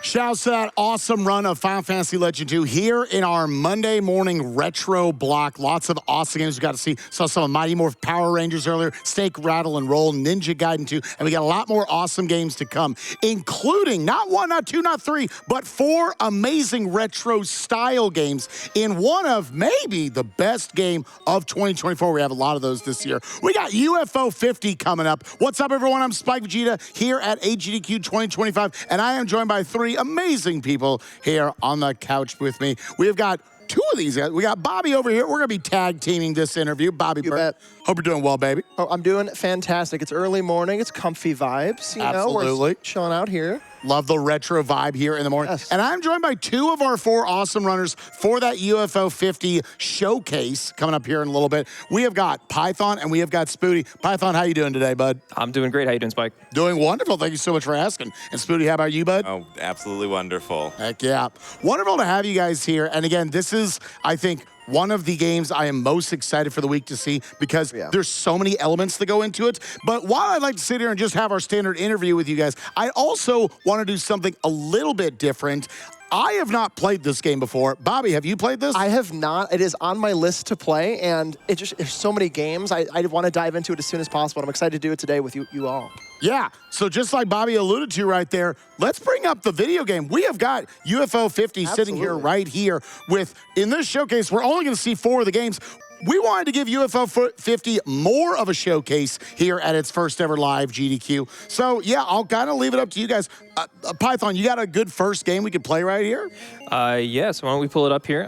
Shouts to that awesome run of Final Fantasy Legend 2 here in our Monday morning retro block. Lots of awesome games we got to see. Saw some of Mighty Morph Power Rangers earlier, Stake, Rattle, and Roll, Ninja Gaiden 2, and we got a lot more awesome games to come, including not one, not two, not three, but 4 amazing retro style games in one of maybe the best game of 2024. We have a lot of those this year. We got UFO 50 coming up. What's up, everyone? I'm Spike Vegeta here at AGDQ 2025, and I am joined by 3 amazing people here on the couch with me. We have got 2 of these guys. We got Bobby over here. We're going to be tag teaming this interview. Bobby, bet. Hope you're doing well, baby. Oh, I'm doing fantastic. It's early morning. It's comfy vibes. You Absolutely. know, we're chilling out here. Love the retro vibe here in the morning. Yes. And I'm joined by 2 of our 4 awesome runners for that UFO 50 showcase coming up here in a little bit. We have got Python and we have got Spooty. Python, how you doing today, bud? I'm doing great. How you doing, Spike? Doing wonderful. Thank you so much for asking. And Spooty, how about you, bud? Oh, absolutely wonderful. Heck yeah. Wonderful to have you guys here. And again, this is, I think, one of the games I am most excited for the week to see because there's so many elements that go into it. But while I'd like to sit here and just have our standard interview with you guys, I also want to do something a little bit different. I have not played this game before. Bobby, have you played this? I have not. It is on my list to play, and there's so many games. I want to dive into it as soon as possible. I'm excited to do it today with you all. Yeah, so just like Bobby alluded to right there, let's bring up the video game. We have got UFO 50 sitting here right here with, in this showcase, we're only going to see 4 of the games. We wanted to give UFO 50 more of a showcase here at its first ever live GDQ. So, yeah, I'll kind of leave it up to you guys. Python, you got a good first game we could play right here? Yeah, so why don't we pull it up here?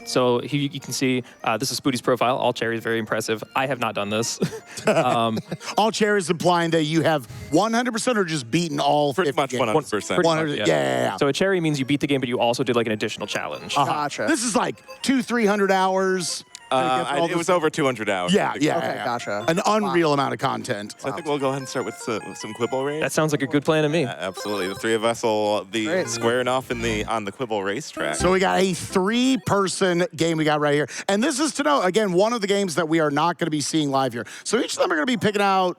So here you can see, this is Spooty's profile. All cherries, very impressive. I have not done this. All cherries implying that you have 100% or just beaten all 50 Pretty much games? 100%. 100, yeah. So a cherry means you beat the game, but you also did like an additional challenge. Gotcha. This is like 200-300 hours. It was over 200 hours. Yeah. Okay, gotcha. An unreal amount of content. So I think we'll go ahead and start with some Quibble Race. That sounds like a good plan to me. Absolutely. The 3 of us will be squaring off on the Quibble racetrack. So we got a 3-person game we got right here. And this is to know, again, one of the games that we are not going to be seeing live here. So each of them are going to be picking out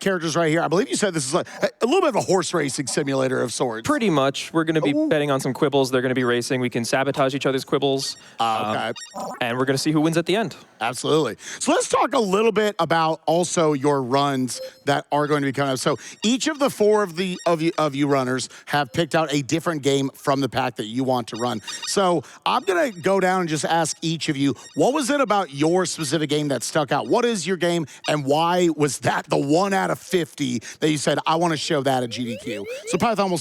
characters right here. I believe you said this is like a little bit of a horse racing simulator of sorts. Pretty much. We're going to be betting on some quibbles. They're going to be racing. We can sabotage each other's quibbles. Okay. And we're going to see who wins at the end. Absolutely. So let's talk a little bit about also your runs that are going to be coming up. So each of the 4 of you runners have picked out a different game from the pack that you want to run. So I'm going to go down and just ask each of you, what was it about your specific game that stuck out? What is your game, and why was that the 1 out of 50 that you said, I want to show that at GDQ? So Python, we'll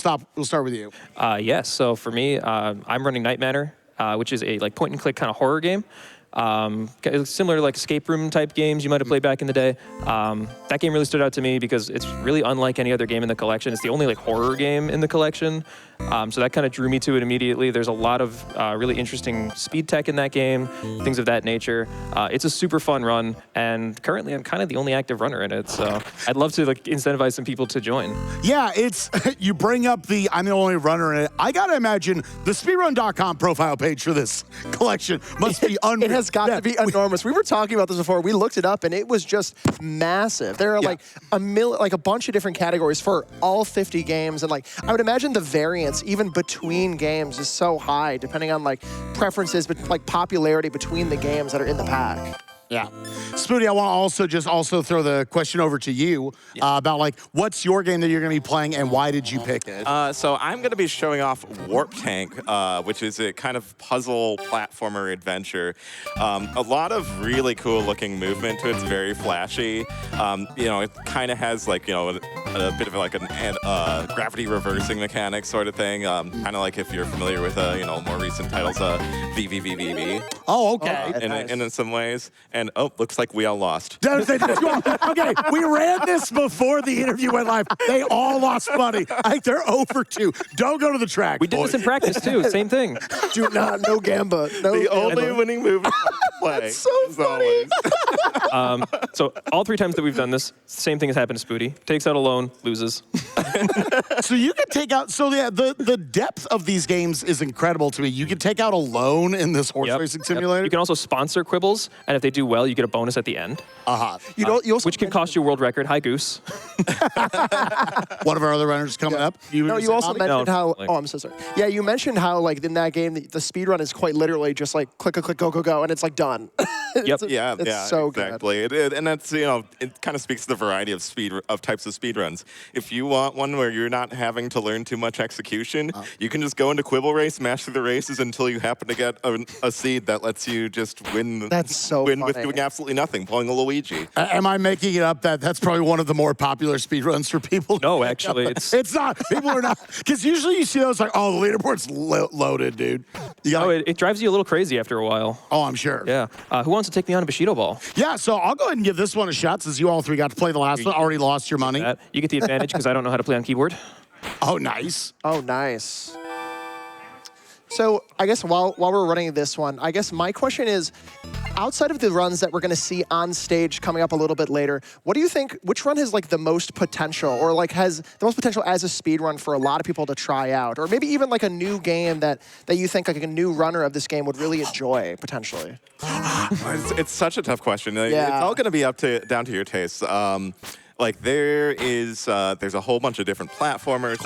start with you. Yes, so for me, I'm running Night Manor, which is a like point-and-click kind of horror game. Similar to like escape room type games you might have played back in the day. That game really stood out to me because it's really unlike any other game in the collection. It's the only like horror game in the collection. So that kind of drew me to it immediately. There's a lot of really interesting speed tech in that game, things of that nature. It's a super fun run, and currently I'm kind of the only active runner in it. So I'd love to like incentivize some people to join. Yeah, it's you bring up the I'm the only runner in it. I gotta imagine the speedrun.com profile page for this collection must be unreal. It has got to be enormous. We were talking about this before. We looked it up, and it was just massive. There are like a bunch of different categories for all 50 games, and like I would imagine the variance even between games is so high, depending on like preferences, but like popularity between the games that are in the pack. Yeah. Spooty, I want to also throw the question over to you about like, what's your game that you're going to be playing and why did you pick it? So I'm going to be showing off Warp Tank, which is a kind of puzzle platformer adventure. A lot of really cool looking movement to it. It's very flashy. It kind of has like, a bit of like a gravity reversing mechanic sort of thing. Kind of like if you're familiar with, more recent titles, VVVVV. Oh, okay. In some ways. And looks like we all lost. Okay, we ran this before the interview went live. They all lost money. They're over 2. Don't go to the track. We did this in practice too. Same thing. Do not, no gamba. No the gamba. only winning move play. That's so funny. So all 3 times that we've done this, same thing has happened to Spoody. Takes out a loan, loses. So you could take out, so yeah, the depth of these games is incredible to me. You can take out a loan in this horse racing simulator. You can also sponsor Quibbles, and if they do well, you get a bonus at the end. You also Which can cost you a world record. Hi, Goose. One of our other runners coming up. No, you also mentioned No, how. like- Oh, I'm so sorry. Yeah, you mentioned how like in that game the speed run is quite literally just like click, go, and it's like done. Yep. It's so exactly. And that's, it kind of speaks to the variety of types of speed runs. If you want one where you're not having to learn too much execution, you can just go into Quibble Race, smash through the races until you happen to get a seed that lets you just win. That's so win with funny. doing absolutely nothing, pulling a Luigi. Am I making it up that that's probably one of the more popular speed runs for people? No, actually, It's not. People are not. Because usually you see those like, oh, the leaderboard's loaded, dude. You Oh, gotta, it drives you a little crazy after a while. oh, I'm sure. Yeah. Who wants to take me on a Bushido ball? Yeah, so I'll go ahead and give this one a shot since you all 3 got to play the last one. Already lost your money. You get the advantage because I don't know how to play on keyboard. Oh, nice. Oh, nice. So I guess while we're running this one, I guess my question is, outside of the runs that we're going to see on stage coming up a little bit later, what do you think, which run has like the most potential or like has the most potential as a speed run for a lot of people to try out? Or maybe even like a new game that you think like a new runner of this game would really enjoy potentially? It's such a tough question. Yeah. It's all going to be down to your taste. Like there's a whole bunch of different platformers.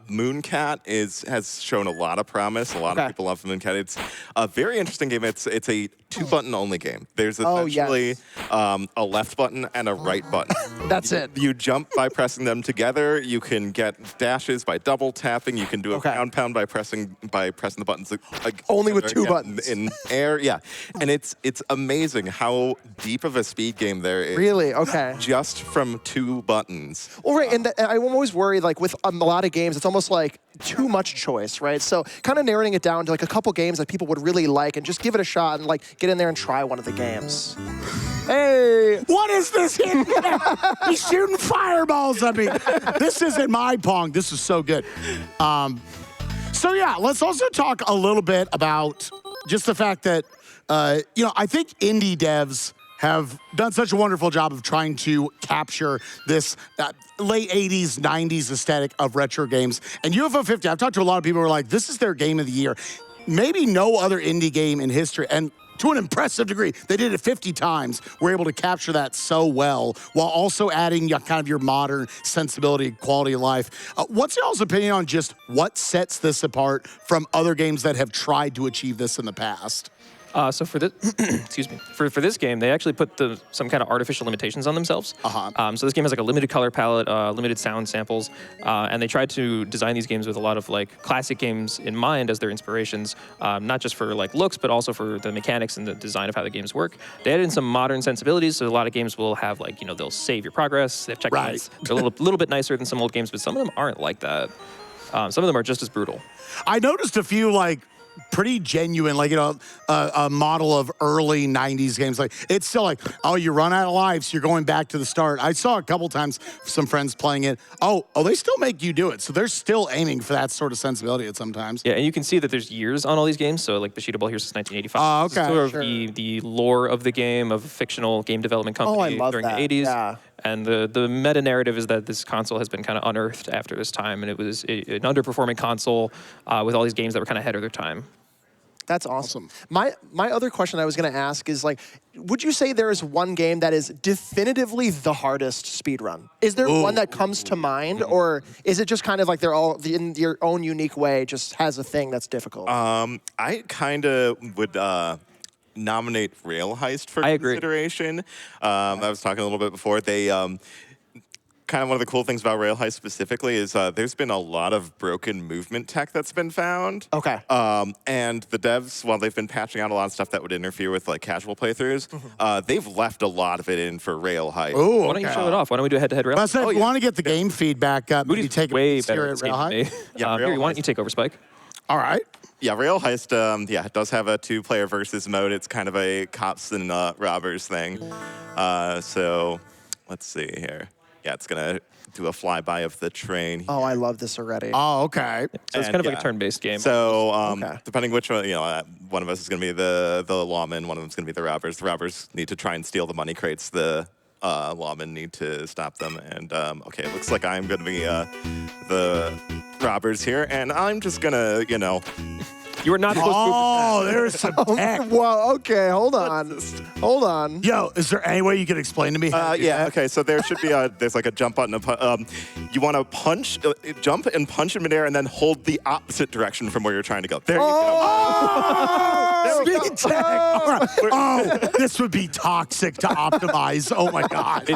Mooncat has shown a lot of promise. A lot of people love Mooncat. It's a very interesting game. It's a 2-button only game. There's essentially a left button and a right button. That's it. You jump by pressing them together. You can get dashes by double tapping. You can do a ground pound by pressing the buttons. Only with 2 buttons. In air, yeah. And it's amazing how deep of a speed game there is. Really? Okay. Just from 2 buttons. Well, right, and I'm always worried, like with a lot of games, it's almost like too much choice, right? So kind of narrowing it down to like a couple games that people would really like and just give it a shot and like get in there and try one of the games. Hey! What is this? He's shooting fireballs at me. This isn't my Pong. This is so good. So yeah, let's also talk a little bit about just the fact that, I think indie devs have done such a wonderful job of trying to capture this late 80s, 90s aesthetic of retro games. And UFO 50, I've talked to a lot of people who are like, this is their game of the year. Maybe no other indie game in history, and to an impressive degree, they did it 50 times, were able to capture that so well, while also adding kind of your modern sensibility, quality of life. What's y'all's opinion on just what sets this apart from other games that have tried to achieve this in the past? So for this, excuse me, for this game, they actually put some kind of artificial limitations on themselves. So this game has like a limited color palette, limited sound samples, and they tried to design these games with a lot of like classic games in mind as their inspirations, not just for like looks, but also for the mechanics and the design of how the games work. They added in some modern sensibilities, so a lot of games will have like, they'll save your progress, they have checkpoints. They're a little bit nicer than some old games, but some of them aren't like that. Some of them are just as brutal. I noticed a few like pretty genuine, like, a model of early 90s games. Like, it's still like, oh, you run out of lives, you're going back to the start. I saw a couple times some friends playing it. Oh, they still make you do it. So they're still aiming for that sort of sensibility at sometimes. Yeah, and you can see that there's years on all these games. So like Bushido Ball here since 1985. Oh, This is okay. sort of the lore of the game, of a fictional game development company during the 80s. Yeah. And the meta narrative is that this console has been kind of unearthed after this time, and it was an underperforming console with all these games that were kind of ahead of their time. That's awesome. My other question I was going to ask is like, would you say there is one game that is definitively the hardest speedrun? Is there one that comes to mind, or is it just kind of like they're all in your own unique way, just has a thing that's difficult? I kind of would nominate Rail Heist for consideration. I was talking a little bit before. They kind of one of the cool things about Rail Heist specifically is there's been a lot of broken movement tech that's been found. Okay. And the devs, while they've been patching out a lot of stuff that would interfere with like casual playthroughs, they've left a lot of it in for Rail Heist. Ooh, Why don't you show it off? Why don't we do a head-to-head rail? If you want to get the game feedback, maybe take way a better here at at this Rail game High. than me. Yeah, Here, Rail why don't you take over, Spike? All right. Yeah, Rail Heist, it does have a 2-player versus mode. It's kind of a cops and robbers thing. So let's see here. Yeah, it's gonna do a flyby of the train. Oh, I love this already. Oh, okay. So it's kind of like a turn-based game. So, Okay. depending which one, one of us is going to be the lawman, one of them is going to be the robbers. The robbers need to try and steal the money crates. The lawmen need to stop them. And, okay, it looks like I'm going to be the robbers here. And I'm just going to, You were not supposed Oh, there's some tech. Well, okay, hold on. Hold on. Yo, is there any way you could explain to me? how to do yeah, that? okay, so there should be there's like a jump button. You want to punch, jump and punch in midair and then hold the opposite direction from where you're trying to go. There you go. Oh, speed tech. All right. Oh, this would be toxic to optimize. Oh my God.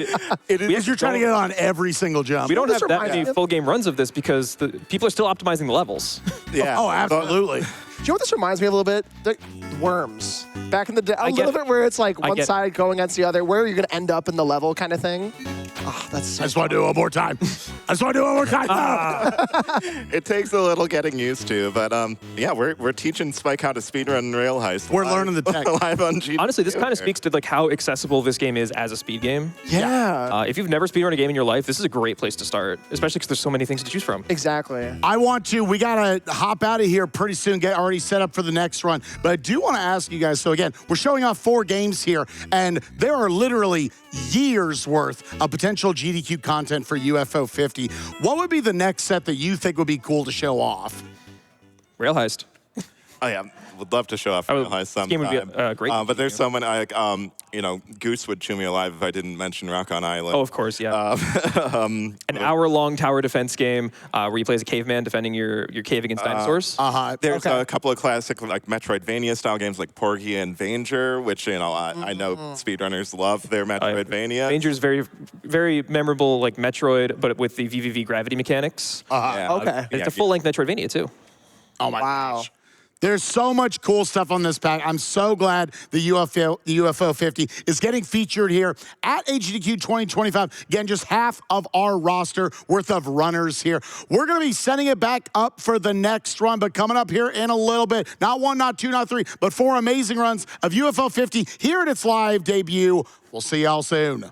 It is. Because you're trying to get on every single jump. We don't This have that reminds many me of- full game runs of this because the people are still optimizing the levels. Yeah. Oh, absolutely. Do you know what this reminds me a little bit? The worms. Back in the day, a get little it. bit where it's like I one get it. side going against the other. Where are you going to end up in the level kind of thing? Oh, that's so I just want to do it one more time. I just want to do it one more time. It takes a little getting used to, but yeah, we're teaching Spike how to speedrun Rail Heist. We're learning the tech. live on GT. Honestly, this kind of speaks to like how accessible this game is as a speed game. Yeah. If you've never speedrun a game in your life, this is a great place to start, especially because there's so many things to choose from. Exactly. we got to hop out of here pretty soon, get already set up for the next run. But I do want to ask you guys, so again, we're showing off 4 games here, and there are literally years worth of potential GDQ content for UFO 50. What would be the next set that you think would be cool to show off? Rail Heist. Oh yeah, would love to show off I Rail would- Heist this sometime. game would be a great But there's game. so many, like, Goose would chew me alive if I didn't mention Rock on Island. Oh, of course, yeah. An hour-long tower defense game where you play as a caveman defending your cave against dinosaurs. There's Okay. a couple of classic like Metroidvania style games like Porgy and Danger, which I know speedrunners love their Metroidvania. Danger's very, very memorable, like Metroid, but with the VVV gravity mechanics. Yeah. Okay. And it's a full-length Metroidvania too. Oh my Wow. gosh. There's so much cool stuff on this pack. I'm so glad the UFO 50 is getting featured here at AGDQ 2025. Again, just half of our roster worth of runners here. We're going to be setting it back up for the next run, but coming up here in a little bit, not 1, not 2, not 3, but 4 amazing runs of UFO 50 here at its live debut. We'll see y'all soon.